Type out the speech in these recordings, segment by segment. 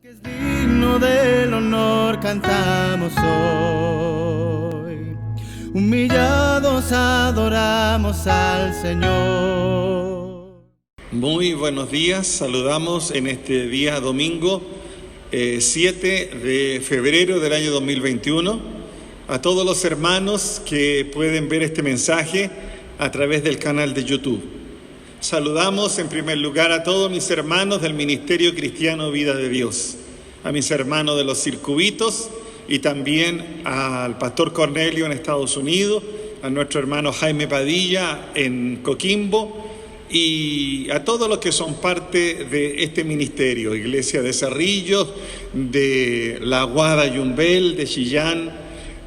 Que es digno del honor cantamos hoy, humillados adoramos al Señor. Muy buenos días, saludamos en este día domingo 7 de febrero del año 2021 a todos los hermanos que pueden ver este mensaje a través del canal de YouTube. Saludamos en primer lugar a todos mis hermanos del Ministerio Cristiano Vida de Dios, a mis hermanos de los circuitos y también al pastor Cornelio en Estados Unidos, a nuestro hermano Jaime Padilla en Coquimbo y a todos los que son parte de este ministerio, Iglesia de Cerrillos, de La Aguada Yumbel, de Chillán,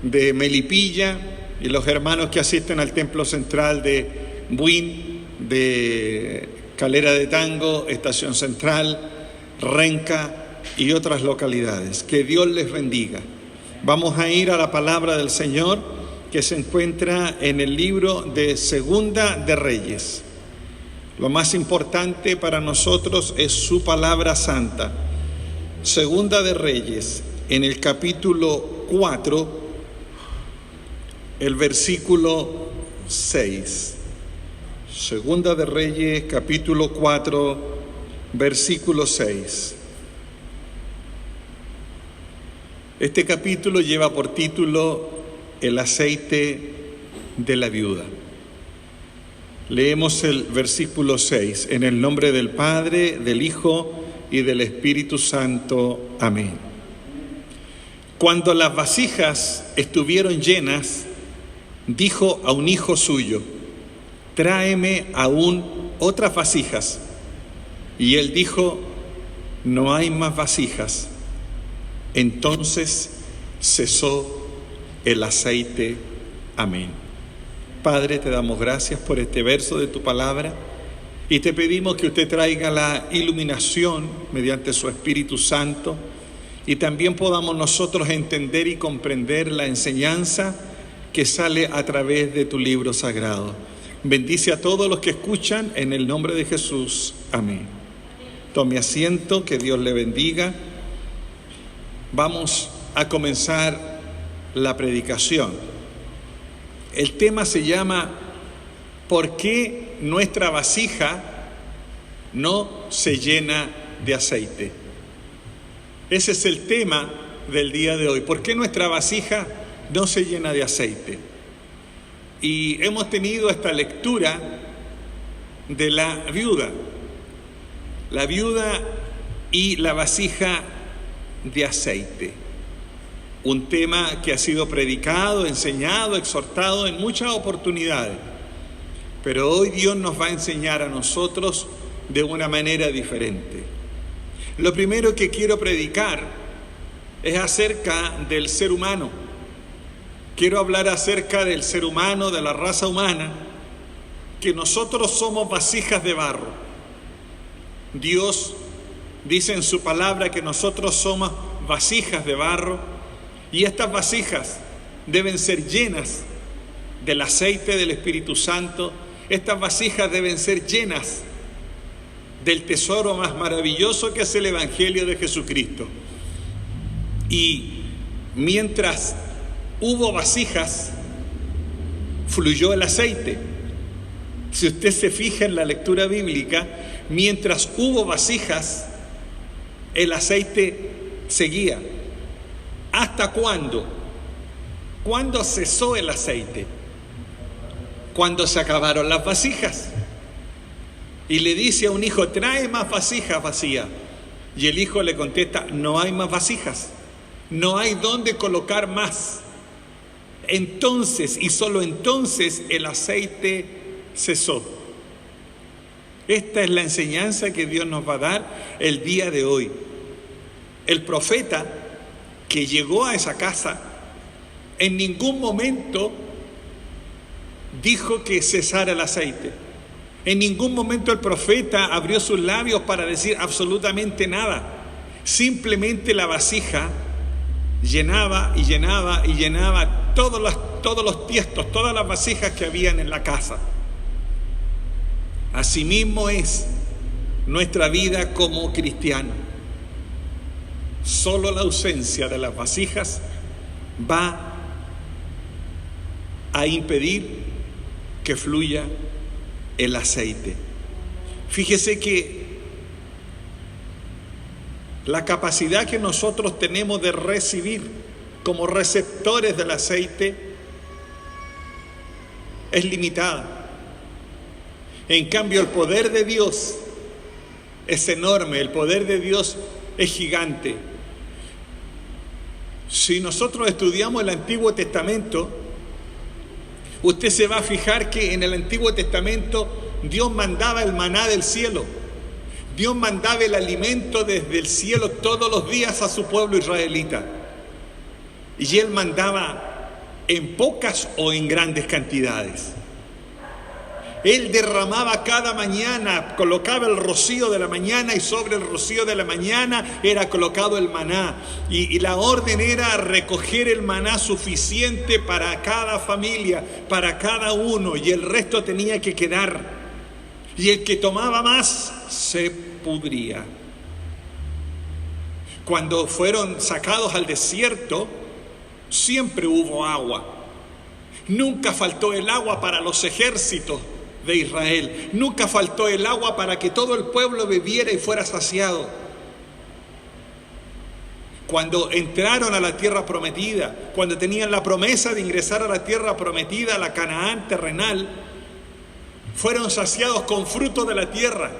de Melipilla y los hermanos que asisten al Templo Central de Buin, de Calera de Tango, Estación Central, Renca y otras localidades. Que Dios les bendiga. Vamos a ir a la palabra del Señor que se encuentra en el libro de Segunda de Reyes. Lo más importante para nosotros es su palabra santa. Segunda de Reyes, en el capítulo 4, el versículo 6. Segunda de Reyes, capítulo 4, versículo 6. Este capítulo lleva por título El aceite de la viuda. Leemos el versículo 6. En el nombre del Padre, del Hijo y del Espíritu Santo. Amén. Cuando las vasijas estuvieron llenas, dijo a un hijo suyo: tráeme aún otras vasijas. Y él dijo: no hay más vasijas. Entonces cesó el aceite. Amén. Padre, te damos gracias por este verso de tu palabra y te pedimos que usted traiga la iluminación mediante su Espíritu Santo y también podamos nosotros entender y comprender la enseñanza que sale a través de tu libro sagrado. Bendice a todos los que escuchan en el nombre de Jesús. Amén. Tome asiento, que Dios le bendiga. Vamos a comenzar la predicación. El tema se llama ¿por qué nuestra vasija no se llena de aceite? Ese es el tema del día de hoy. ¿Por qué nuestra vasija no se llena de aceite? Y hemos tenido esta lectura de la viuda y la vasija de aceite. Un tema que ha sido predicado, enseñado, exhortado en muchas oportunidades. Pero hoy Dios nos va a enseñar a nosotros de una manera diferente. Lo primero que quiero predicar es acerca del ser humano. Quiero hablar acerca del ser humano, de la raza humana, que nosotros somos vasijas de barro. Dios dice en su palabra que nosotros somos vasijas de barro y estas vasijas deben ser llenas del aceite del Espíritu Santo. Estas vasijas deben ser llenas del tesoro más maravilloso que es el Evangelio de Jesucristo. Y mientras hubo vasijas, fluyó el aceite. Si usted se fija en la lectura bíblica, mientras hubo vasijas, el aceite seguía. ¿Hasta cuándo? ¿Cuándo cesó el aceite? Cuando se acabaron las vasijas. Y le dice a un hijo: trae más vasijas vacías. Y el hijo le contesta: no hay más vasijas. No hay dónde colocar más. Entonces, y solo entonces, el aceite cesó. Esta es la enseñanza que Dios nos va a dar el día de hoy. El profeta que llegó a esa casa en ningún momento dijo que cesara el aceite. En ningún momento el profeta abrió sus labios para decir absolutamente nada. Simplemente la vasija llenaba y llenaba y llenaba todos los tiestos, todas las vasijas que habían en la casa. Asimismo es nuestra vida como cristianos. Solo la ausencia de las vasijas va a impedir que fluya el aceite. Fíjese que la capacidad que nosotros tenemos de recibir como receptores del aceite es limitada. En cambio, el poder de Dios es enorme, el poder de Dios es gigante. Si nosotros estudiamos el Antiguo Testamento, usted se va a fijar que en el Antiguo Testamento Dios mandaba el maná del cielo. Dios mandaba el alimento desde el cielo todos los días a su pueblo israelita. Y Él mandaba en pocas o en grandes cantidades. Él derramaba cada mañana, colocaba el rocío de la mañana y sobre el rocío de la mañana era colocado el maná. Y la orden era recoger el maná suficiente para cada familia, para cada uno, y el resto tenía que quedar. Y el que tomaba más se pudría. Cuando fueron sacados al desierto, siempre hubo agua. Nunca faltó el agua para los ejércitos de Israel. Nunca faltó el agua para que todo el pueblo bebiera y fuera saciado. Cuando entraron a la tierra prometida, cuando tenían la promesa de ingresar a la tierra prometida, la Canaán terrenal, fueron saciados con fruto de la tierra.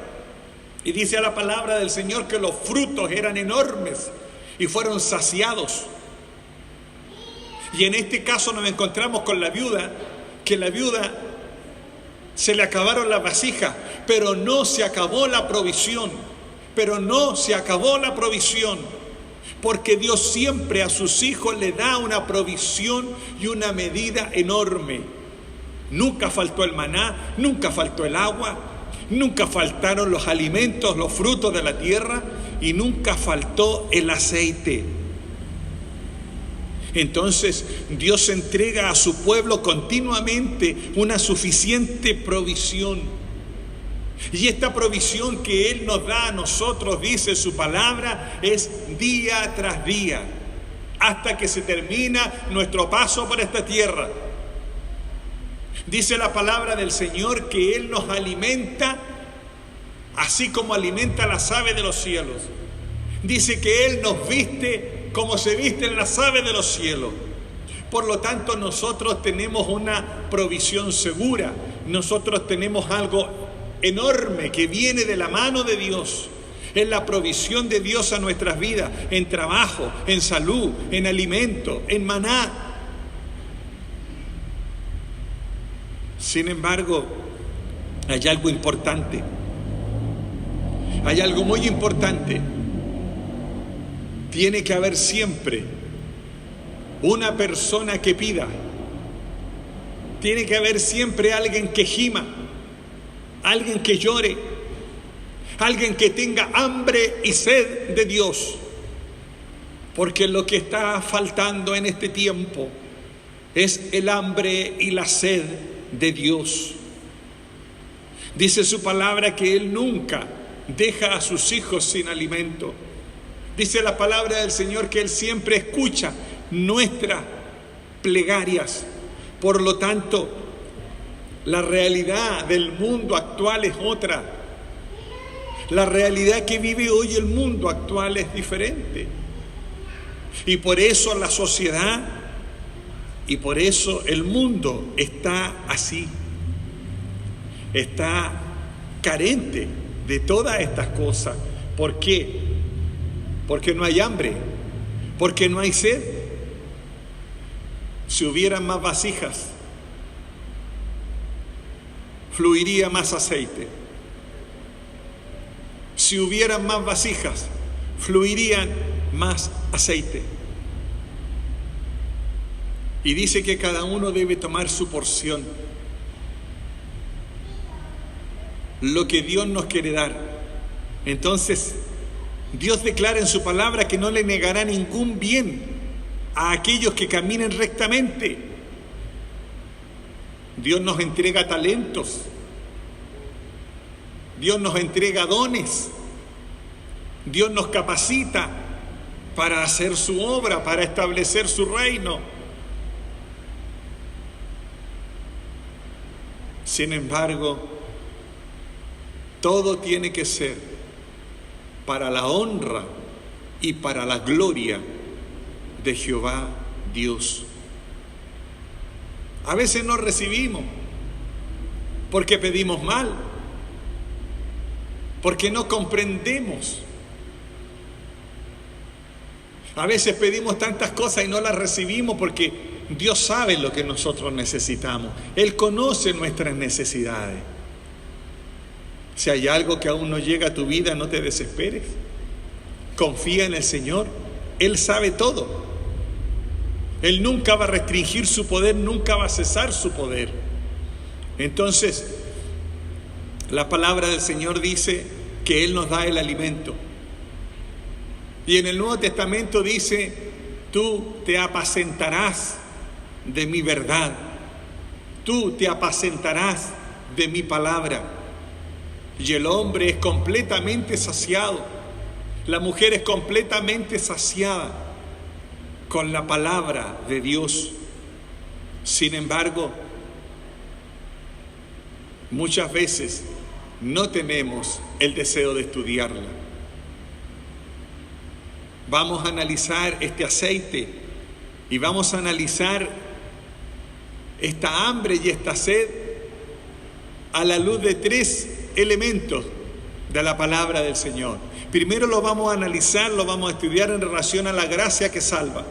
Y dice la palabra del Señor que los frutos eran enormes y fueron saciados. Y en este caso nos encontramos con la viuda, que la viuda se le acabaron las vasijas, pero no se acabó la provisión. Porque Dios siempre a sus hijos le da una provisión y una medida enorme. Nunca faltó el maná, nunca faltó el agua, nunca faltaron los alimentos, los frutos de la tierra, y nunca faltó el aceite. Entonces Dios entrega a su pueblo continuamente una suficiente provisión. Y esta provisión que Él nos da a nosotros, dice su palabra, es día tras día, hasta que se termina nuestro paso por esta tierra. Dice la palabra del Señor que Él nos alimenta así como alimenta las aves de los cielos. Dice que Él nos viste como se visten las aves de los cielos. Por lo tanto, nosotros tenemos una provisión segura. Nosotros tenemos algo enorme que viene de la mano de Dios. Es la provisión de Dios a nuestras vidas, en trabajo, en salud, en alimento, en maná. Sin embargo, hay algo importante. Hay algo muy importante. Tiene que haber siempre una persona que pida. Tiene que haber siempre alguien que gima, alguien que llore, alguien que tenga hambre y sed de Dios. Porque lo que está faltando en este tiempo es el hambre y la sed de Dios. Dice su palabra que Él nunca deja a sus hijos sin alimento. Dice la palabra del Señor que Él siempre escucha nuestras plegarias. Por lo tanto, la realidad del mundo actual es otra. La realidad que vive hoy el mundo actual es diferente. Y por eso la sociedad y por eso el mundo está así. Está carente de todas estas cosas. ¿Por qué? Porque no hay hambre, porque no hay sed. Si hubieran más vasijas, fluiría más aceite. Si hubieran más vasijas, fluirían más aceite. Y dice que cada uno debe tomar su porción. Lo que Dios nos quiere dar. Entonces, Dios declara en su palabra que no le negará ningún bien a aquellos que caminen rectamente. Dios nos entrega talentos. Dios nos entrega dones. Dios nos capacita para hacer su obra, para establecer su reino. Sin embargo, todo tiene que ser para la honra y para la gloria de Jehová Dios. A veces no recibimos porque pedimos mal, porque no comprendemos. A veces pedimos tantas cosas y no las recibimos porque Dios sabe lo que nosotros necesitamos. Él conoce nuestras necesidades. Si hay algo que aún no llega a tu vida, no te desesperes. Confía en el Señor. Él sabe todo. Él nunca va a restringir su poder, nunca va a cesar su poder. Entonces, la palabra del Señor dice que Él nos da el alimento. Y en el Nuevo Testamento dice: tú te apacentarás de mi verdad, tú te apacentarás de mi palabra. Y el hombre es completamente saciado, la mujer es completamente saciada con la palabra de Dios. Sin embargo, muchas veces no tenemos el deseo de estudiarla. Vamos a analizar este aceite y vamos a analizar esta hambre y esta sed a la luz de 3 elementos de la palabra del Señor. Primero lo vamos a analizar, lo vamos a estudiar en relación a la gracia que salva.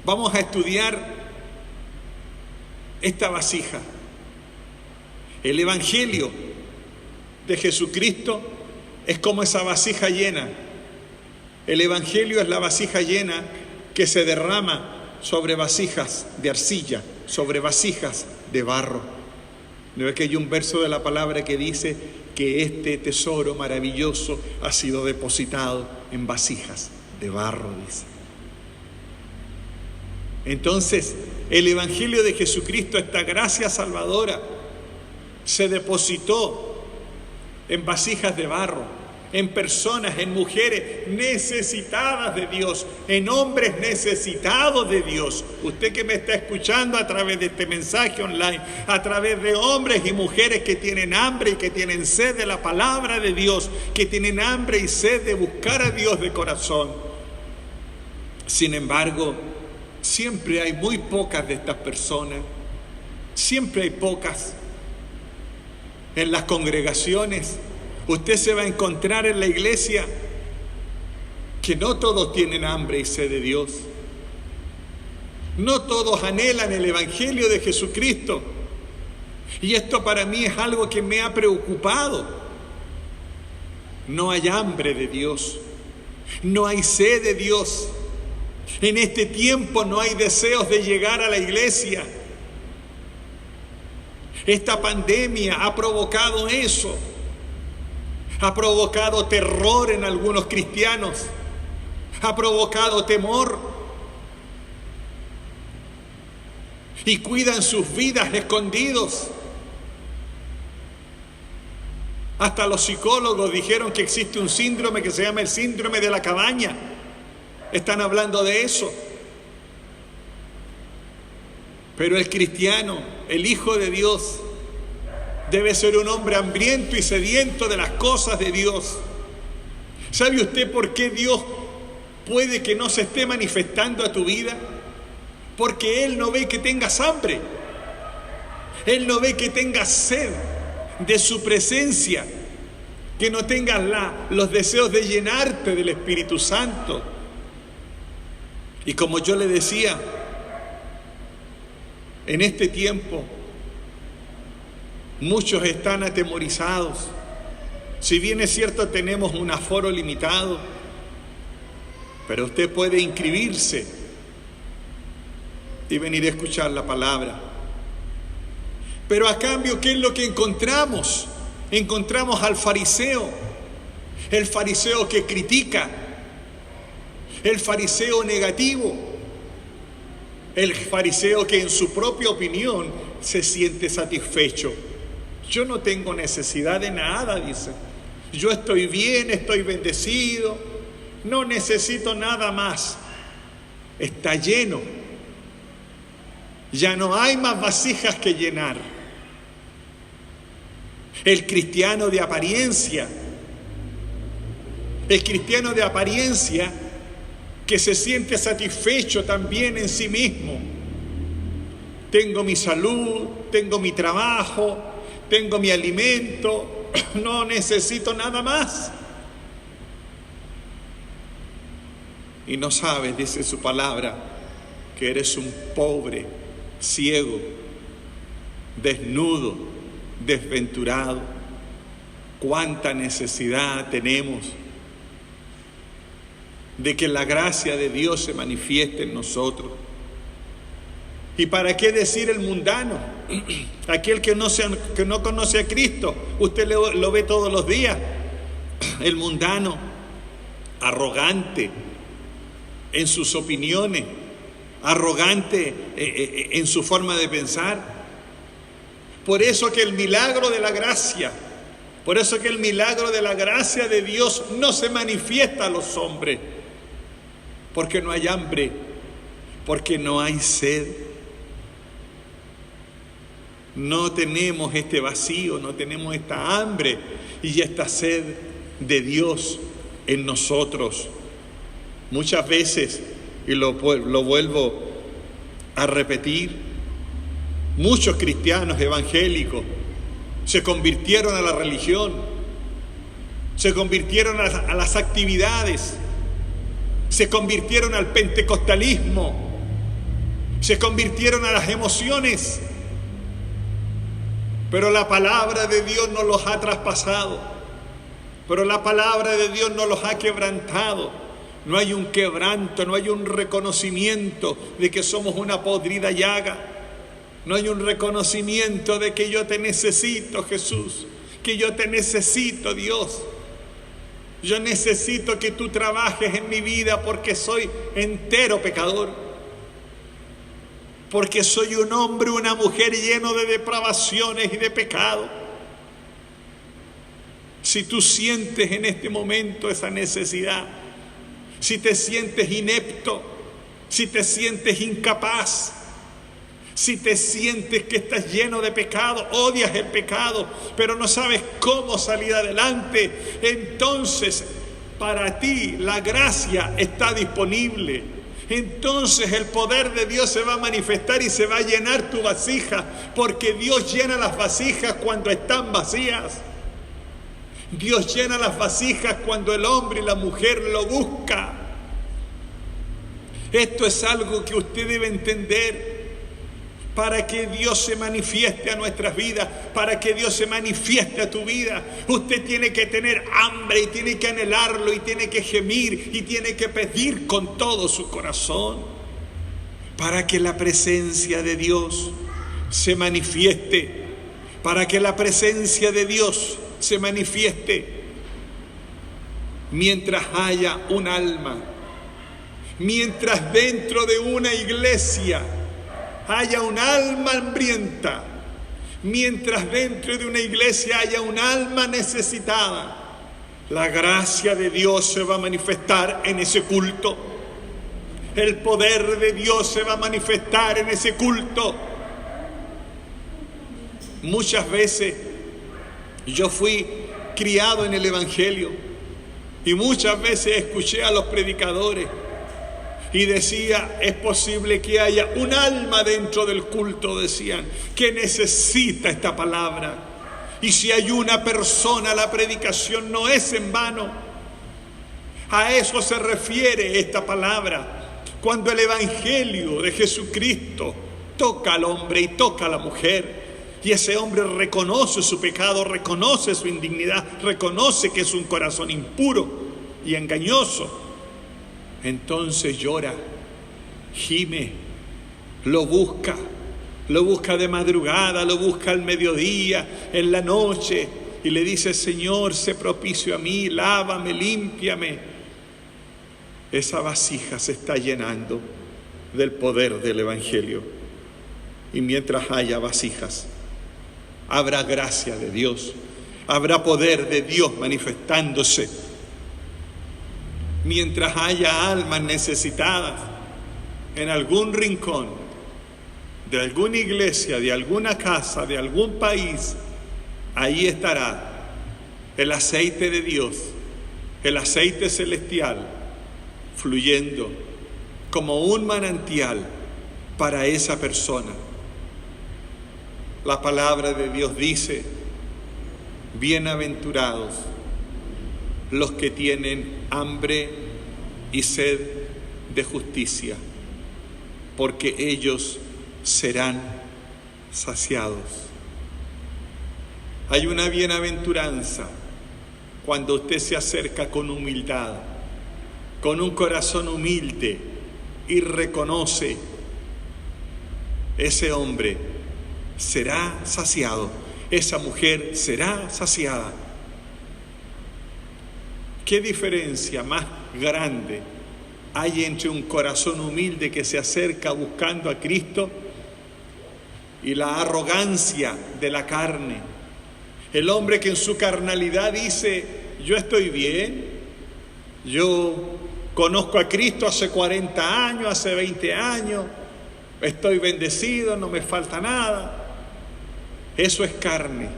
Vamos a estudiar esta vasija. El Evangelio de Jesucristo es como esa vasija llena. El Evangelio es la vasija llena que se derrama sobre vasijas de arcilla, sobre vasijas de barro. ¿No es que hay un verso de la palabra que dice que este tesoro maravilloso ha sido depositado en vasijas de barro? Dice. Entonces, el Evangelio de Jesucristo, esta gracia salvadora, se depositó en vasijas de barro, en personas, en mujeres necesitadas de Dios, en hombres necesitados de Dios. Usted que me está escuchando a través de este mensaje online, a través de hombres y mujeres que tienen hambre y que tienen sed de la palabra de Dios, que tienen hambre y sed de buscar a Dios de corazón. Sin embargo, siempre hay muy pocas de estas personas, siempre hay pocas. En las congregaciones, usted se va a encontrar en la iglesia que no todos tienen hambre y sed de Dios. No todos anhelan el Evangelio de Jesucristo. Y esto para mí es algo que me ha preocupado. No hay hambre de Dios. No hay sed de Dios. En este tiempo no hay deseos de llegar a la iglesia. Esta pandemia ha provocado eso. Ha provocado terror en algunos cristianos. Ha provocado temor. Y cuidan sus vidas escondidos. Hasta los psicólogos dijeron que existe un síndrome que se llama el síndrome de la cabaña. Están hablando de eso. Pero el cristiano, el Hijo de Dios, debe ser un hombre hambriento y sediento de las cosas de Dios. ¿Sabe usted por qué Dios puede que no se esté manifestando a tu vida? Porque Él no ve que tengas hambre. Él no ve que tengas sed de su presencia, que no tengas los deseos de llenarte del Espíritu Santo. Y como yo le decía, en este tiempo muchos están atemorizados. Si bien es cierto, tenemos un aforo limitado, pero usted puede inscribirse y venir a escuchar la palabra. Pero a cambio, ¿qué es lo que encontramos? Encontramos al fariseo, el fariseo que critica, el fariseo negativo, el fariseo que en su propia opinión se siente satisfecho. Yo no tengo necesidad de nada, dice. Yo estoy bien, estoy bendecido, no necesito nada más. Está lleno. Ya no hay más vasijas que llenar. El cristiano de apariencia que se siente satisfecho también en sí mismo. Tengo mi salud, tengo mi trabajo, tengo mi alimento, no necesito nada más. Y no sabes, dice su palabra, que eres un pobre, ciego, desnudo, desventurado. Cuánta necesidad tenemos de que la gracia de Dios se manifieste en nosotros. ¿Y para qué decir el mundano? Aquel que no conoce a Cristo. Usted lo ve todos los días. El mundano, arrogante en sus opiniones, arrogante en su forma de pensar. Por eso que el milagro de la gracia de Dios no se manifiesta a los hombres, porque no hay hambre, porque no hay sed. No tenemos este vacío, no tenemos esta hambre y esta sed de Dios en nosotros. Muchas veces, y lo vuelvo a repetir, muchos cristianos evangélicos se convirtieron a la religión, se convirtieron a las actividades, se convirtieron al pentecostalismo, se convirtieron a las emociones, pero la palabra de Dios no los ha traspasado, pero la palabra de Dios no los ha quebrantado. No hay un quebranto, no hay un reconocimiento de que somos una podrida llaga. No hay un reconocimiento de que yo te necesito, Jesús, que yo te necesito, Dios. Yo necesito que tú trabajes en mi vida porque soy entero pecador. Porque soy un hombre, una mujer lleno de depravaciones y de pecado. Si tú sientes en este momento esa necesidad, si te sientes inepto, si te sientes incapaz, si te sientes que estás lleno de pecado, odias el pecado, pero no sabes cómo salir adelante, entonces para ti la gracia está disponible. Entonces el poder de Dios se va a manifestar y se va a llenar tu vasija, porque Dios llena las vasijas cuando están vacías. Dios llena las vasijas cuando el hombre y la mujer lo buscan. Esto es algo que usted debe entender. Para que Dios se manifieste a nuestras vidas, para que Dios se manifieste a tu vida, usted tiene que tener hambre y tiene que anhelarlo y tiene que gemir y tiene que pedir con todo su corazón para que la presencia de Dios se manifieste, para que la presencia de Dios se manifieste. Mientras haya un alma, mientras dentro de una iglesia haya un alma hambrienta, mientras dentro de una iglesia haya un alma necesitada, la gracia de Dios se va a manifestar en ese culto. El poder de Dios se va a manifestar en ese culto. Muchas veces yo fui criado en el Evangelio y muchas veces escuché a los predicadores y decía, es posible que haya un alma dentro del culto, decían, que necesita esta palabra. Y si hay una persona, la predicación no es en vano. A eso se refiere esta palabra. Cuando el Evangelio de Jesucristo toca al hombre y toca a la mujer, y ese hombre reconoce su pecado, reconoce su indignidad, reconoce que es un corazón impuro y engañoso, entonces llora, gime, lo busca de madrugada, lo busca al mediodía, en la noche, y le dice, Señor, sé propicio a mí, lávame, límpiame. Esa vasija se está llenando del poder del Evangelio. Y mientras haya vasijas, habrá gracia de Dios, habrá poder de Dios manifestándose. mientras haya almas necesitadas en algún rincón de alguna iglesia, de alguna casa, de algún país, ahí estará el aceite de Dios, el aceite celestial, fluyendo como un manantial para esa persona. La palabra de Dios dice: bienaventurados los que tienen hambre y sed de justicia, porque ellos serán saciados. Hay una bienaventuranza cuando usted se acerca con humildad, con un corazón humilde, y reconoce: ese hombre será saciado, esa mujer será saciada. ¿Qué diferencia más grande hay entre un corazón humilde que se acerca buscando a Cristo y la arrogancia de la carne? El hombre que en su carnalidad dice: yo estoy bien, yo conozco a Cristo hace 40 años, hace 20 años, estoy bendecido, no me falta nada. Eso es carne.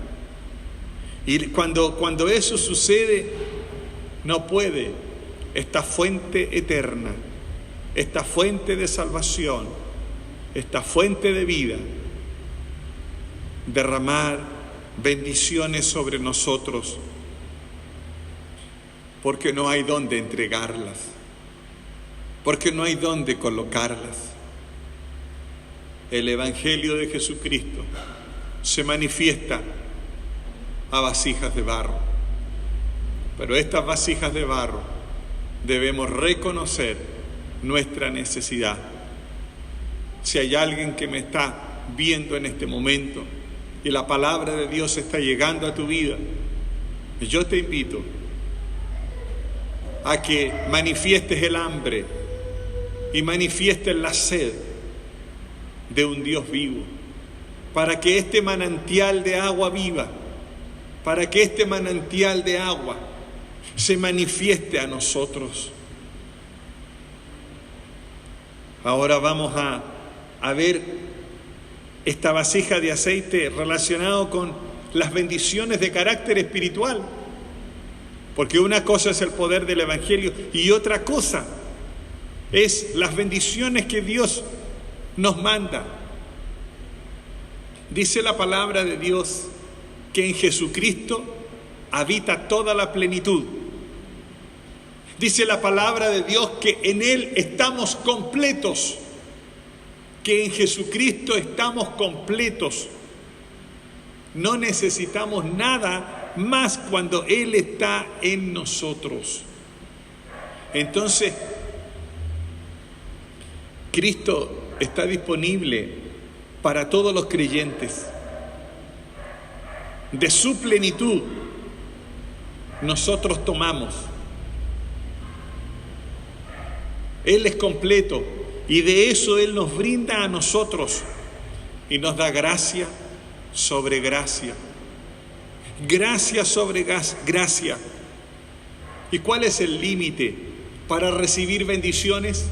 Y cuando eso sucede, no puede esta fuente eterna, esta fuente de salvación, esta fuente de vida, derramar bendiciones sobre nosotros, porque no hay dónde entregarlas, porque no hay dónde colocarlas. El Evangelio de Jesucristo se manifiesta a vasijas de barro, pero estas vasijas de barro debemos reconocer nuestra necesidad. Si hay alguien que me está viendo en este momento y la palabra de Dios está llegando a tu vida, yo te invito a que manifiestes el hambre y manifiestes la sed de un Dios vivo, para que este manantial de agua viva, para que este manantial de agua se manifieste a nosotros. Ahora vamos a ver esta vasija de aceite relacionado con las bendiciones de carácter espiritual, porque una cosa es el poder del Evangelio y otra cosa es las bendiciones que Dios nos manda. Dice la palabra de Dios que en Jesucristo habita toda la plenitud. Dice la palabra de Dios que en Él estamos completos, que en Jesucristo estamos completos. No necesitamos nada más cuando Él está en nosotros. Entonces, Cristo está disponible para todos los creyentes. De su plenitud nosotros tomamos. Él es completo y de eso Él nos brinda a nosotros y nos da gracia sobre gracia. Gracia sobre gracia. ¿Y cuál es el límite para recibir bendiciones?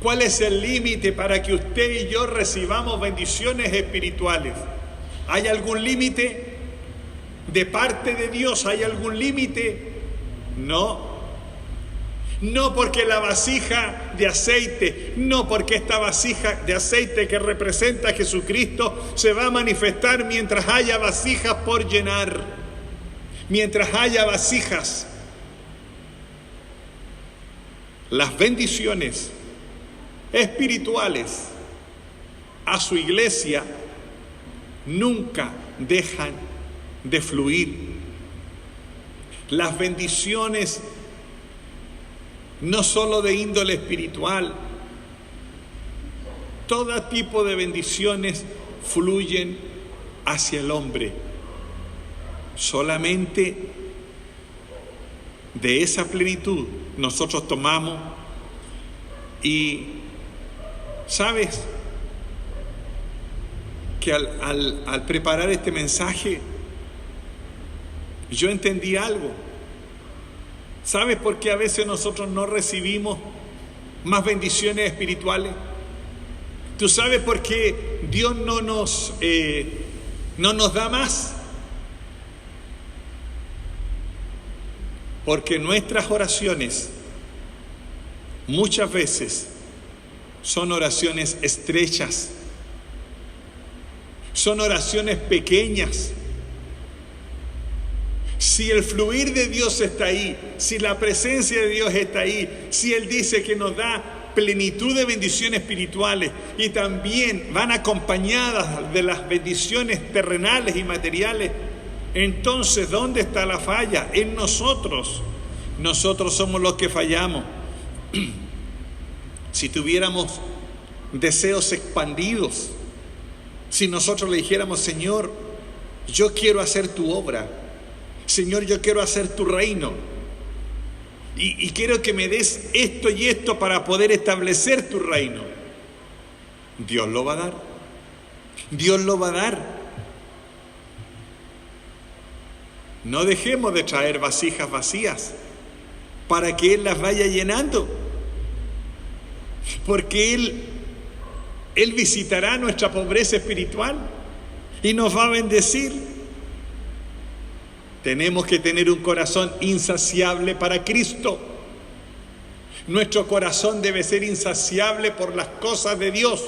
¿Cuál es el límite para que usted y yo recibamos bendiciones espirituales? ¿Hay algún límite de parte de Dios? ¿Hay algún límite? No. No porque la vasija de aceite, no porque esta vasija de aceite que representa a Jesucristo se va a manifestar mientras haya vasijas por llenar, mientras haya vasijas. Las bendiciones espirituales a su iglesia nunca dejan de fluir. Las bendiciones no solo de índole espiritual, todo tipo de bendiciones fluyen hacia el hombre. Solamente de esa plenitud nosotros tomamos. Y ¿sabes? Que al preparar este mensaje, yo entendí algo. ¿Sabes por qué a veces nosotros no recibimos más bendiciones espirituales? ¿Tú sabes por qué Dios no nos da más? Porque nuestras oraciones muchas veces son oraciones estrechas, son oraciones pequeñas. Si el fluir de Dios está ahí, si la presencia de Dios está ahí, si Él dice que nos da plenitud de bendiciones espirituales y también van acompañadas de las bendiciones terrenales y materiales, entonces ¿dónde está la falla? En nosotros. Nosotros somos los que fallamos. Si tuviéramos deseos expandidos, si nosotros le dijéramos: Señor, yo quiero hacer tu obra, Señor, yo quiero hacer tu reino, y quiero que me des esto y esto para poder establecer tu reino, Dios lo va a dar. Dios lo va a dar. No dejemos de traer vasijas vacías para que Él las vaya llenando, porque Él visitará nuestra pobreza espiritual y nos va a bendecir. Tenemos que tener un corazón insaciable para Cristo. Nuestro corazón debe ser insaciable por las cosas de Dios.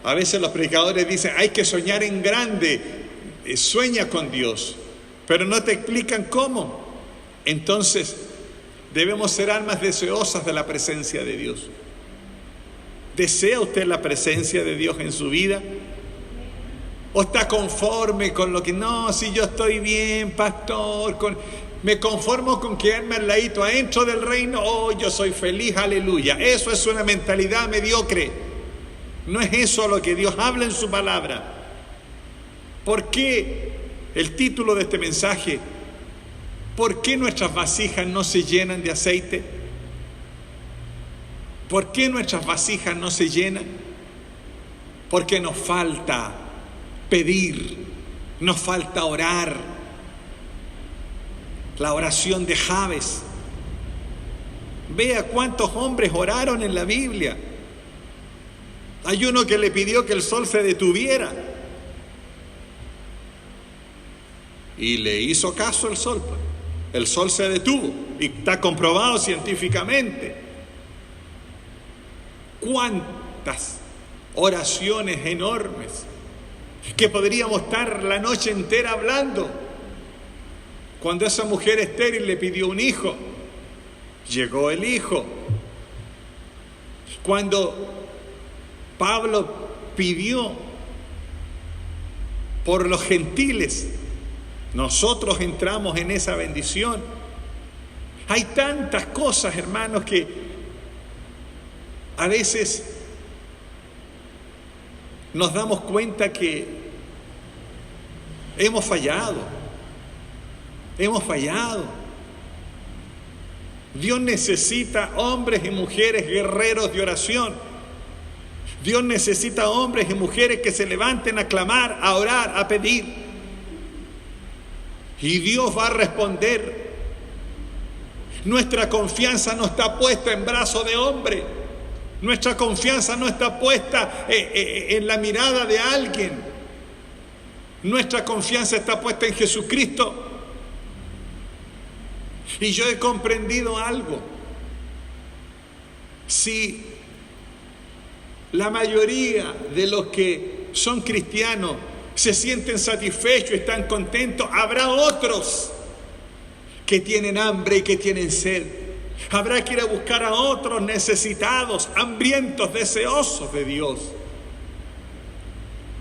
A veces los predicadores dicen: hay que soñar en grande, sueña con Dios, pero no te explican cómo. Entonces, debemos ser almas deseosas de la presencia de Dios. ¿Desea usted la presencia de Dios en su vida? ¿O está conforme con lo que no, si yo estoy bien, pastor, me conformo con quedarme al ladito adentro del reino? Oh, yo soy feliz, aleluya. Eso es una mentalidad mediocre. No es eso lo que Dios habla en su palabra. ¿Por qué el título de este mensaje? ¿Por qué nuestras vasijas no se llenan de aceite? ¿Por qué nuestras vasijas no se llenan? Porque nos falta pedir, nos falta orar. La oración de Jabes. Vea cuántos hombres oraron en la Biblia. Hay uno que le pidió que el sol se detuviera y le hizo caso el sol. El sol se detuvo y está comprobado científicamente. ¿Cuántas oraciones enormes que podríamos estar la noche entera hablando? Cuando esa mujer estéril le pidió un hijo, llegó el hijo. Cuando Pablo pidió por los gentiles, nosotros entramos en esa bendición. Hay tantas cosas, hermanos, que a veces nos damos cuenta que hemos fallado. Dios necesita hombres y mujeres guerreros de oración. Dios necesita hombres y mujeres que se levanten a clamar, a orar, a pedir. Y Dios va a responder. Nuestra confianza no está puesta en brazos de hombre. Nuestra confianza no está puesta en la mirada de alguien. Nuestra confianza está puesta en Jesucristo. Y yo he comprendido algo. Si la mayoría de los que son cristianos se sienten satisfechos, están contentos, habrá otros que tienen hambre y que tienen sed. Habrá que ir a buscar a otros necesitados, hambrientos, deseosos de Dios.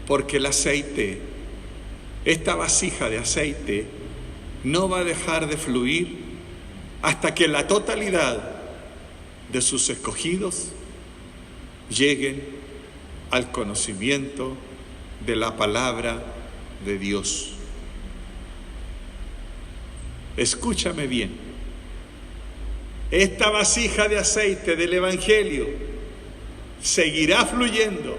Porque el aceite, esta vasija de aceite, no va a dejar de fluir hasta que la totalidad de sus escogidos lleguen al conocimiento de la palabra de Dios. Escúchame bien. Esta vasija de aceite del Evangelio seguirá fluyendo,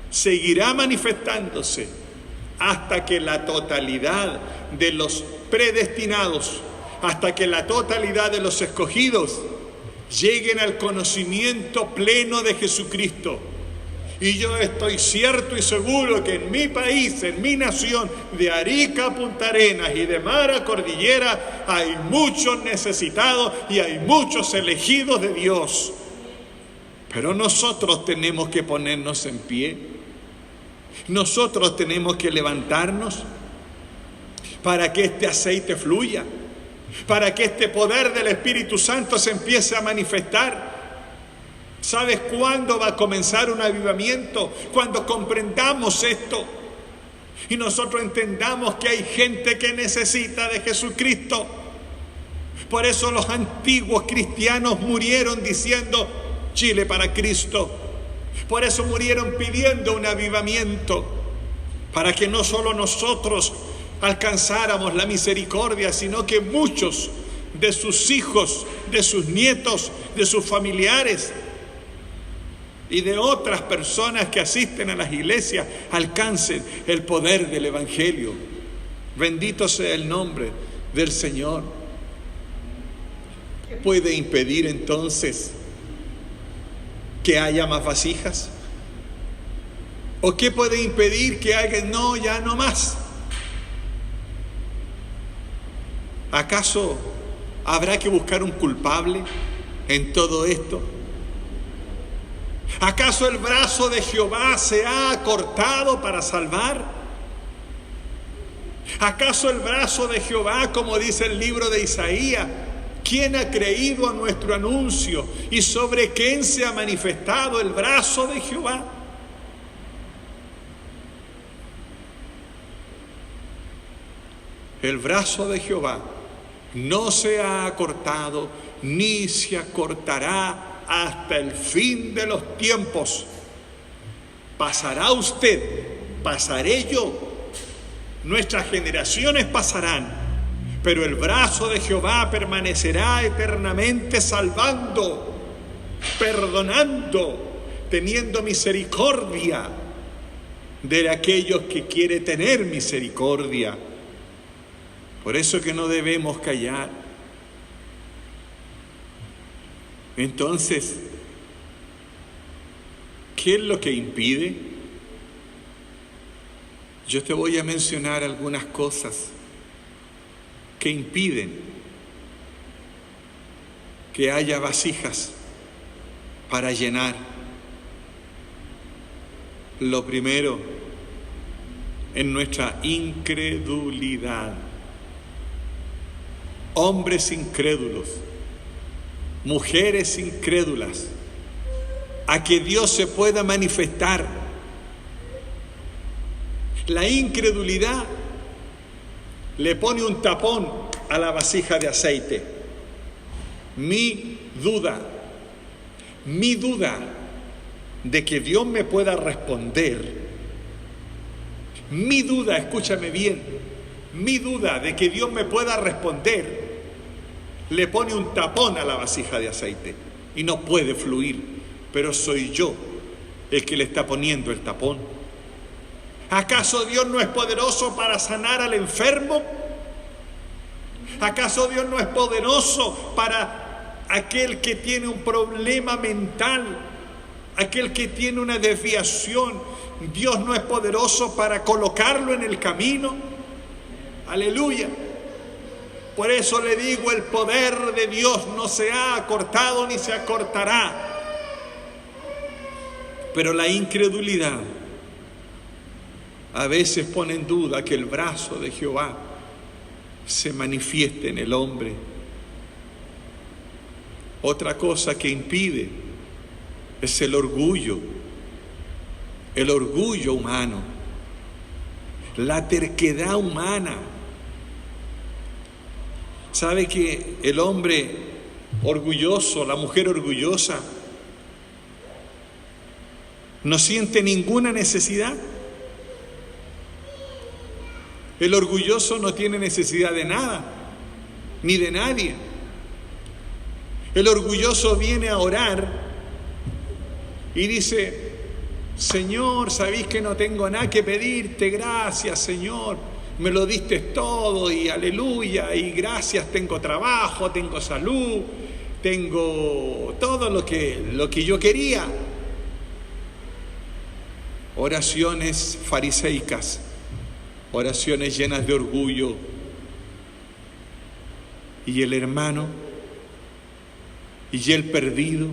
seguirá manifestándose hasta que la totalidad de los predestinados, hasta que la totalidad de los escogidos lleguen al conocimiento pleno de Jesucristo. Y yo estoy cierto y seguro que en mi país, en mi nación, de Arica a Punta Arenas y de mar a cordillera, hay muchos necesitados y hay muchos elegidos de Dios. Pero nosotros tenemos que ponernos en pie. Nosotros tenemos que levantarnos para que este aceite fluya, para que este poder del Espíritu Santo se empiece a manifestar. ¿Sabes cuándo va a comenzar un avivamiento? Cuando comprendamos esto y nosotros entendamos que hay gente que necesita de Jesucristo. Por eso los antiguos cristianos murieron diciendo: Chile para Cristo. Por eso murieron pidiendo un avivamiento, para que no solo nosotros alcanzáramos la misericordia, sino que muchos de sus hijos, de sus nietos, de sus familiares y de otras personas que asisten a las iglesias alcancen el poder del Evangelio. Bendito sea el nombre del Señor. ¿Qué puede impedir entonces que haya más vasijas? ¿O qué puede impedir que haya ya no más? ¿Acaso habrá que buscar un culpable en todo esto? ¿Acaso el brazo de Jehová se ha acortado para salvar? ¿Acaso el brazo de Jehová, como dice el libro de Isaías, quién ha creído a nuestro anuncio y sobre quién se ha manifestado el brazo de Jehová? El brazo de Jehová no se ha acortado ni se acortará hasta el fin de los tiempos. Pasará usted, pasaré yo, nuestras generaciones pasarán, pero el brazo de Jehová permanecerá eternamente, salvando, perdonando, teniendo misericordia de aquellos que quiere tener misericordia. Por eso que no debemos callar. Entonces, ¿qué es lo que impide? Yo te voy a mencionar algunas cosas que impiden que haya vasijas para llenar. Lo primero, en nuestra incredulidad. Hombres incrédulos, mujeres incrédulas, a que Dios se pueda manifestar. La incredulidad le pone un tapón a la vasija de aceite. Mi duda de que Dios me pueda responder, mi duda, escúchame bien, mi duda de que Dios me pueda responder, le pone un tapón a la vasija de aceite y no puede fluir, pero soy yo el que le está poniendo el tapón. ¿Acaso Dios no es poderoso para sanar al enfermo? ¿Acaso Dios no es poderoso para aquel que tiene un problema mental, aquel que tiene una desviación? ¿Dios no es poderoso para colocarlo en el camino? Aleluya. Por eso le digo, el poder de Dios no se ha acortado ni se acortará. Pero la incredulidad a veces pone en duda que el brazo de Jehová se manifieste en el hombre. Otra cosa que impide es el orgullo humano, la terquedad humana. ¿Sabe que el hombre orgulloso, la mujer orgullosa, no siente ninguna necesidad? El orgulloso no tiene necesidad de nada, ni de nadie. El orgulloso viene a orar y dice: Señor, sabéis que no tengo nada que pedirte, gracias, Señor. Me lo diste todo y aleluya, y gracias, tengo trabajo, tengo salud, tengo todo lo que yo quería. Oraciones fariseicas, oraciones llenas de orgullo. Y el hermano, y el perdido,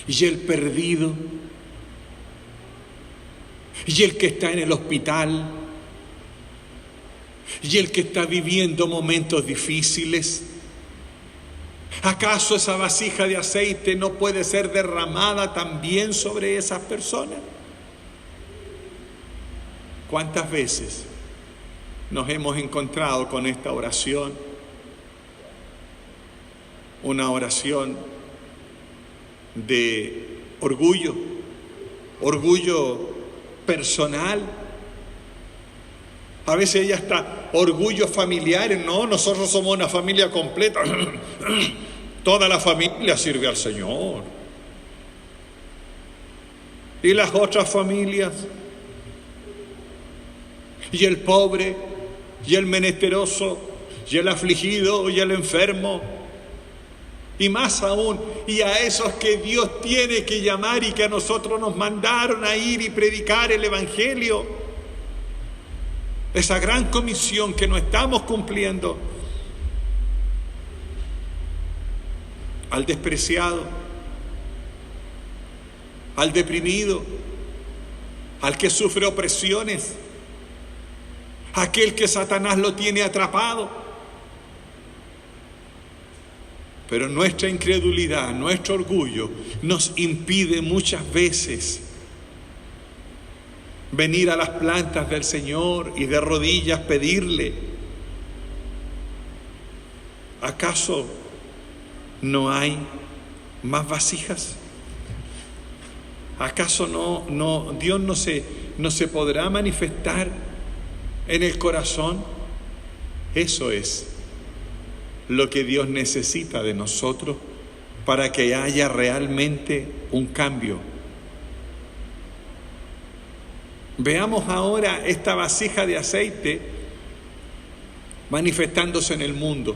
y el perdido, y el que está en el hospital, y el que está viviendo momentos difíciles. ¿Acaso esa vasija de aceite no puede ser derramada también sobre esas personas? ¿Cuántas veces nos hemos encontrado con esta oración? Una oración de orgullo personal. A veces ya está orgullo familiar. No, nosotros somos una familia completa. Toda la familia sirve al Señor. ¿Y las otras familias? Y el pobre, y el menesteroso, y el afligido, y el enfermo. Y más aún, y a esos que Dios tiene que llamar y que a nosotros nos mandaron a ir y predicar el Evangelio. Esa gran comisión que no estamos cumpliendo. Al despreciado, al deprimido, al que sufre opresiones, aquel que Satanás lo tiene atrapado. Pero nuestra incredulidad, nuestro orgullo nos impide muchas veces venir a las plantas del Señor y de rodillas pedirle. ¿Acaso no hay más vasijas? ¿Acaso Dios no se podrá manifestar en el corazón? Eso es lo que Dios necesita de nosotros para que haya realmente un cambio. Veamos ahora esta vasija de aceite manifestándose en el mundo.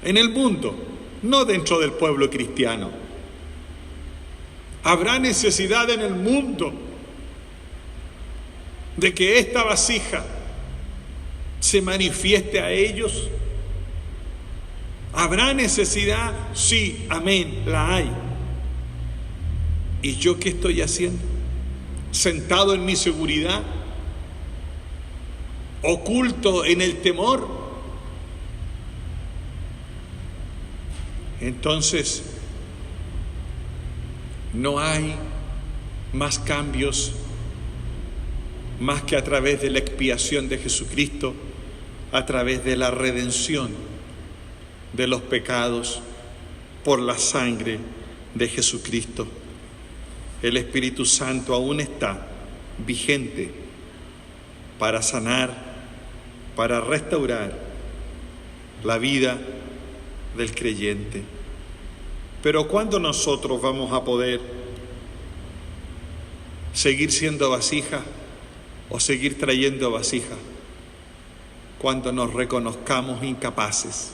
En el mundo, no dentro del pueblo cristiano. Habrá necesidad en el mundo de que esta vasija se manifieste a ellos. ¿Habrá necesidad? Sí, amén, la hay. ¿Y yo qué estoy haciendo? ¿Sentado en mi seguridad? ¿Oculto en el temor? Entonces, no hay más cambios más que a través de la expiación de Jesucristo, a través de la redención de los pecados por la sangre de Jesucristo. El Espíritu Santo aún está vigente para sanar, para restaurar la vida del creyente. Pero ¿cuándo nosotros vamos a poder seguir siendo vasija o seguir trayendo vasija? Cuando nos reconozcamos incapaces.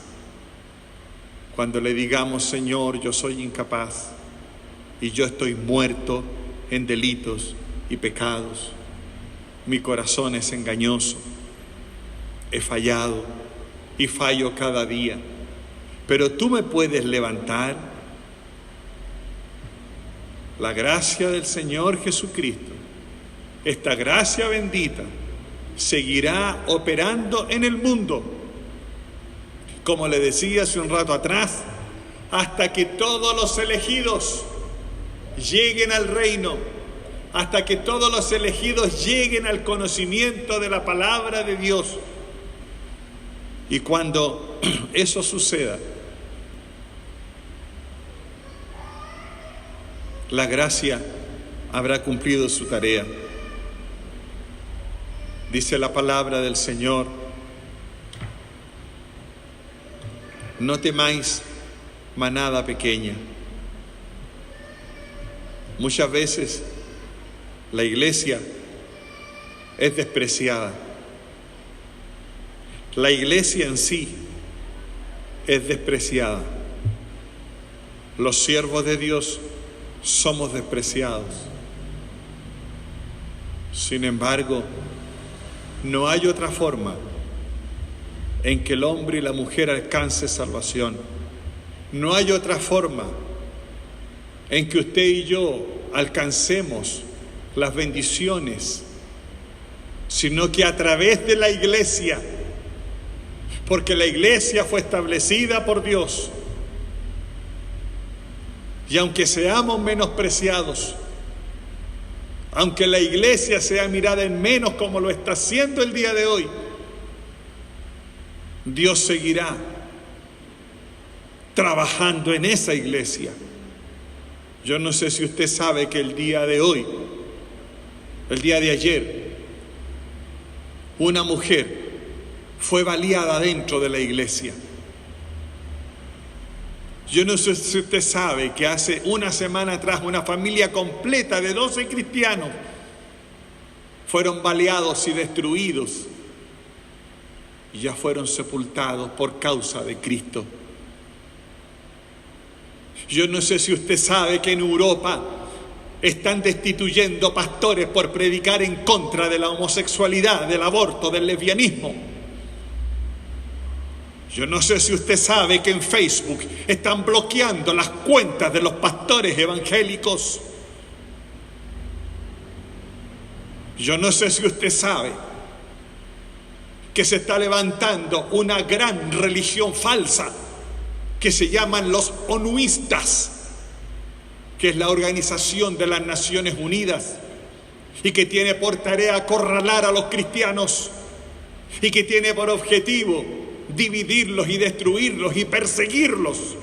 Cuando le digamos: Señor, yo soy incapaz y yo estoy muerto en delitos y pecados. Mi corazón es engañoso. He fallado y fallo cada día. Pero tú me puedes levantar. La gracia del Señor Jesucristo, esta gracia bendita, seguirá operando en el mundo. Como le decía hace un rato atrás, hasta que todos los elegidos lleguen al reino, hasta que todos los elegidos lleguen al conocimiento de la palabra de Dios. Y cuando eso suceda, la gracia habrá cumplido su tarea. Dice la palabra del Señor: no temáis, manada pequeña, Muchas veces la iglesia es despreciada. La iglesia en sí es despreciada. Los siervos de Dios somos despreciados. Sin embargo, no hay otra forma en que el hombre y la mujer alcance salvación. No hay otra forma en que usted y yo alcancemos las bendiciones, sino que a través de la iglesia, porque la iglesia fue establecida por Dios. Y aunque seamos menospreciados, aunque la iglesia sea mirada en menos como lo está haciendo el día de hoy, Dios seguirá trabajando en esa iglesia. Yo no sé si usted sabe que el día de hoy, el día de ayer, una mujer fue baleada dentro de la iglesia. Yo no sé si usted sabe que hace una semana atrás una familia completa de 12 cristianos fueron baleados y destruidos y ya fueron sepultados por causa de Cristo. Yo no sé si usted sabe que en Europa están destituyendo pastores por predicar en contra de la homosexualidad, del aborto, del lesbianismo. Yo no sé si usted sabe que en Facebook están bloqueando las cuentas de los pastores evangélicos. Yo no sé si usted sabe que se está levantando una gran religión falsa que se llaman los onuistas, que es la Organización de las Naciones Unidas y que tiene por tarea acorralar a los cristianos y que tiene por objetivo dividirlos y destruirlos y perseguirlos.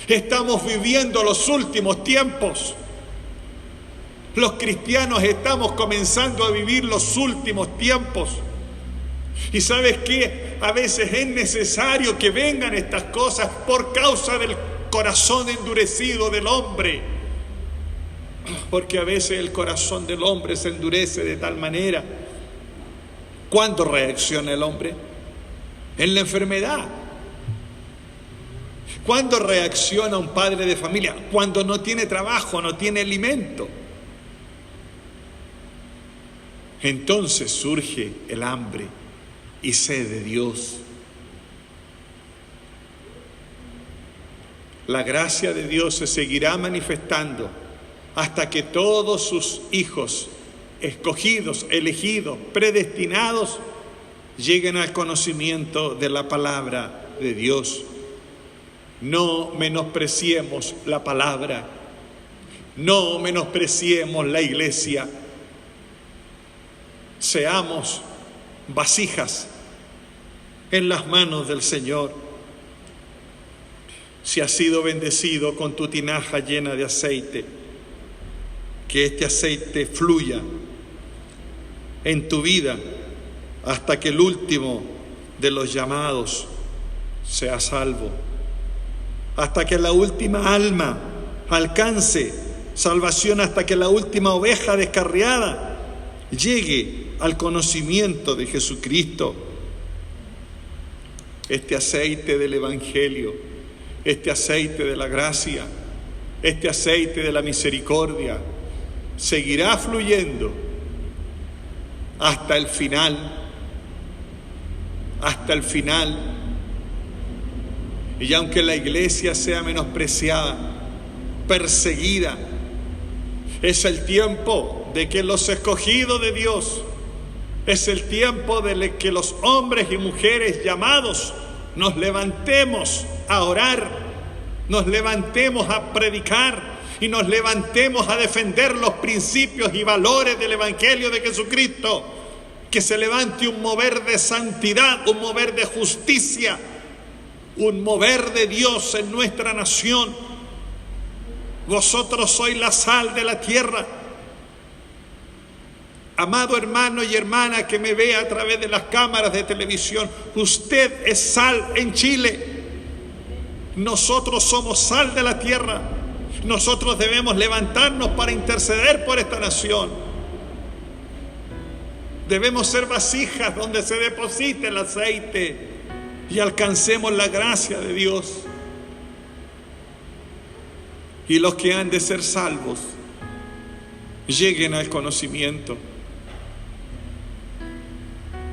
Estamos viviendo los últimos tiempos. Los cristianos estamos comenzando a vivir los últimos tiempos. Y ¿sabes qué? A veces es necesario que vengan estas cosas por causa del corazón endurecido del hombre. Porque a veces el corazón del hombre se endurece de tal manera. ¿Cuándo reacciona el hombre? En la enfermedad. ¿Cuándo reacciona un padre de familia? Cuando no tiene trabajo, no tiene alimento. Entonces surge el hambre y sed de Dios. La gracia de Dios se seguirá manifestando hasta que todos sus hijos, escogidos, elegidos, predestinados, lleguen al conocimiento de la palabra de Dios. No menospreciemos la palabra, no menospreciemos la iglesia. Seamos vasijas en las manos del Señor. Si has sido bendecido con tu tinaja llena de aceite, que este aceite fluya en tu vida hasta que el último de los llamados sea salvo, hasta que la última alma alcance salvación, hasta que la última oveja descarriada llegue al conocimiento de Jesucristo. Este aceite del Evangelio, este aceite de la gracia, este aceite de la misericordia seguirá fluyendo hasta el final. Hasta el final. Y aunque la iglesia sea menospreciada, perseguida, es el tiempo de que los escogidos de Dios, es el tiempo de que los hombres y mujeres llamados nos levantemos a orar, nos levantemos a predicar y nos levantemos a defender los principios y valores del Evangelio de Jesucristo. Que se levante un mover de santidad, un mover de justicia, un mover de Dios en nuestra nación. Vosotros sois la sal de la tierra. Amado hermano y hermana que me ve a través de las cámaras de televisión, usted es sal en Chile. Nosotros somos sal de la tierra. Nosotros debemos levantarnos para interceder por esta nación. Debemos ser vasijas donde se deposite el aceite y alcancemos la gracia de Dios. Y los que han de ser salvos lleguen al conocimiento.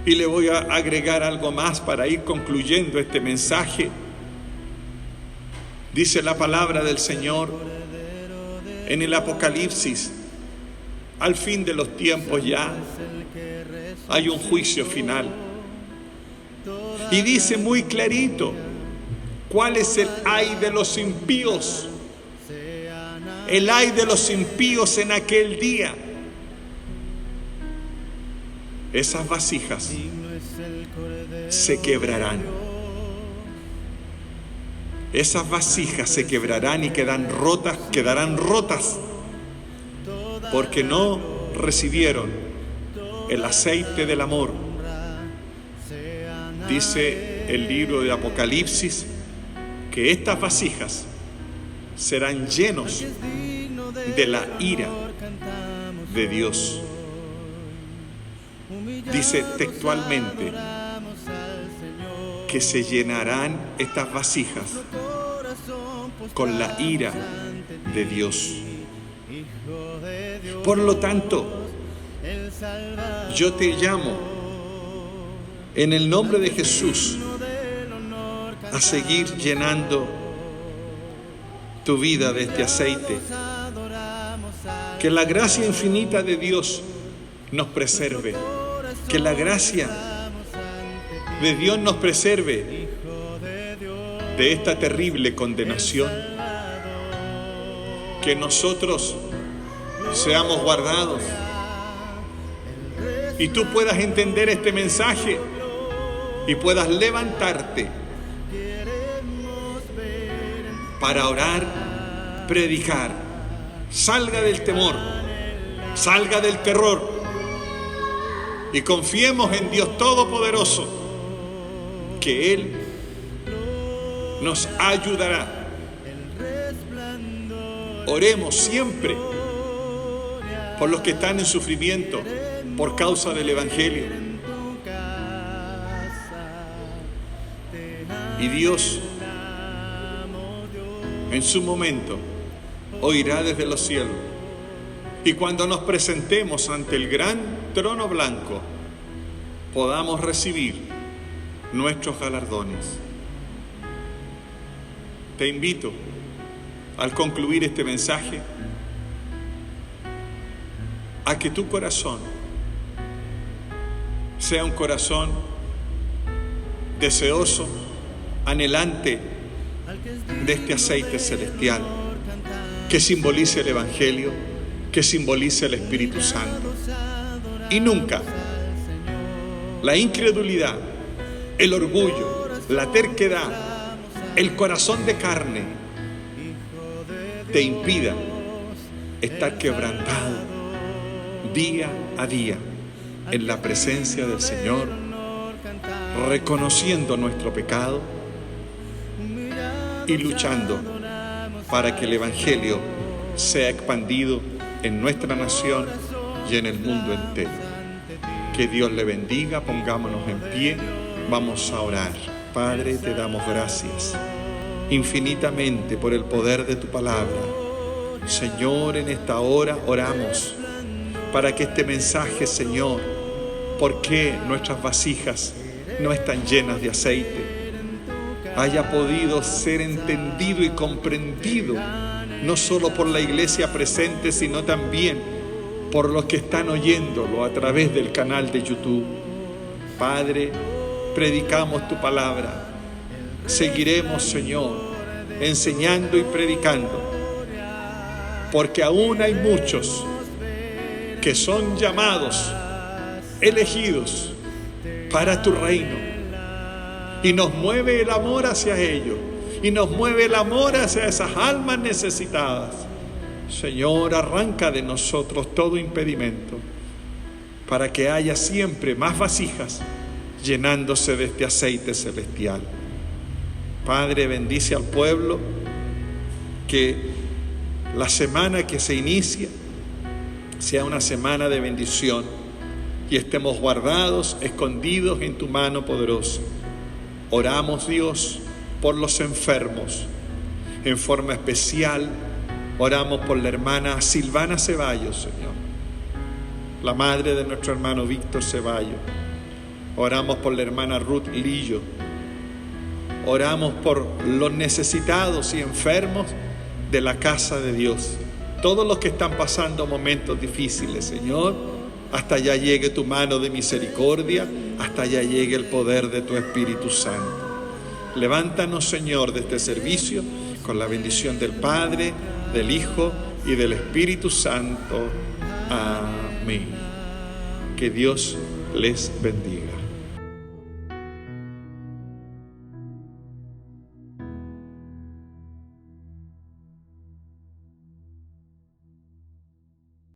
Y le voy a agregar algo más para ir concluyendo este mensaje. Dice la palabra del Señor en el Apocalipsis: al fin de los tiempos ya hay un juicio final. Y dice muy clarito cuál es el ay de los impíos. El ay de los impíos en aquel día. Esas vasijas se quebrarán. Esas vasijas se quebrarán y quedarán rotas porque no recibieron el aceite del amor. Dice el libro de Apocalipsis que estas vasijas serán llenos de la ira de Dios. Dice textualmente que se llenarán estas vasijas con la ira de Dios. Por lo tanto, yo te llamo en el nombre de Jesús a seguir llenando tu vida de este aceite. Que la gracia infinita de Dios nos preserve. Que la gracia de Dios nos preserve de esta terrible condenación. Que nosotros seamos guardados y tú puedas entender este mensaje y puedas levantarte para orar, predicar. Salga del temor, salga del terror y confiemos en Dios Todopoderoso, que Él nos ayudará. Oremos siempre por los que están en sufrimiento por causa del Evangelio. Y Dios, en su momento, oirá desde los cielos. Y cuando nos presentemos ante el gran trono blanco, podamos recibir nuestros galardones. Te invito, al concluir este mensaje, a que tu corazón sea un corazón deseoso, anhelante de este aceite celestial que simbolice el Evangelio, que simbolice el Espíritu Santo. Y nunca la incredulidad, el orgullo, la terquedad, el corazón de carne te impida estar quebrantado día a día en la presencia del Señor, reconociendo nuestro pecado y luchando para que el Evangelio sea expandido en nuestra nación y en el mundo entero. Que Dios le bendiga, pongámonos en pie, vamos a orar. Padre, te damos gracias infinitamente por el poder de tu palabra. Señor, en esta hora oramos para que este mensaje, Señor, ¿por qué nuestras vasijas no están llenas de aceite?, haya podido ser entendido y comprendido, no solo por la iglesia presente, sino también por los que están oyéndolo a través del canal de YouTube. Padre, predicamos tu palabra. Seguiremos, Señor, enseñando y predicando, porque aún hay muchos que son llamados, elegidos para tu reino. Y nos mueve el amor hacia ellos. Y nos mueve el amor hacia esas almas necesitadas. Señor, arranca de nosotros todo impedimento para que haya siempre más vasijas llenándose de este aceite celestial. Padre, bendice al pueblo que la semana que se inicia sea una semana de bendición y estemos guardados, escondidos en tu mano poderosa. Oramos, Dios, por los enfermos. En forma especial, oramos por la hermana Silvana Ceballos, Señor, la madre de nuestro hermano Víctor Ceballos. Oramos por la hermana Ruth Lillo. Oramos por los necesitados y enfermos de la casa de Dios. Todos los que están pasando momentos difíciles, Señor, hasta allá llegue tu mano de misericordia, hasta allá llegue el poder de tu Espíritu Santo. Levántanos, Señor, de este servicio con la bendición del Padre, del Hijo y del Espíritu Santo. Amén. Que Dios les bendiga.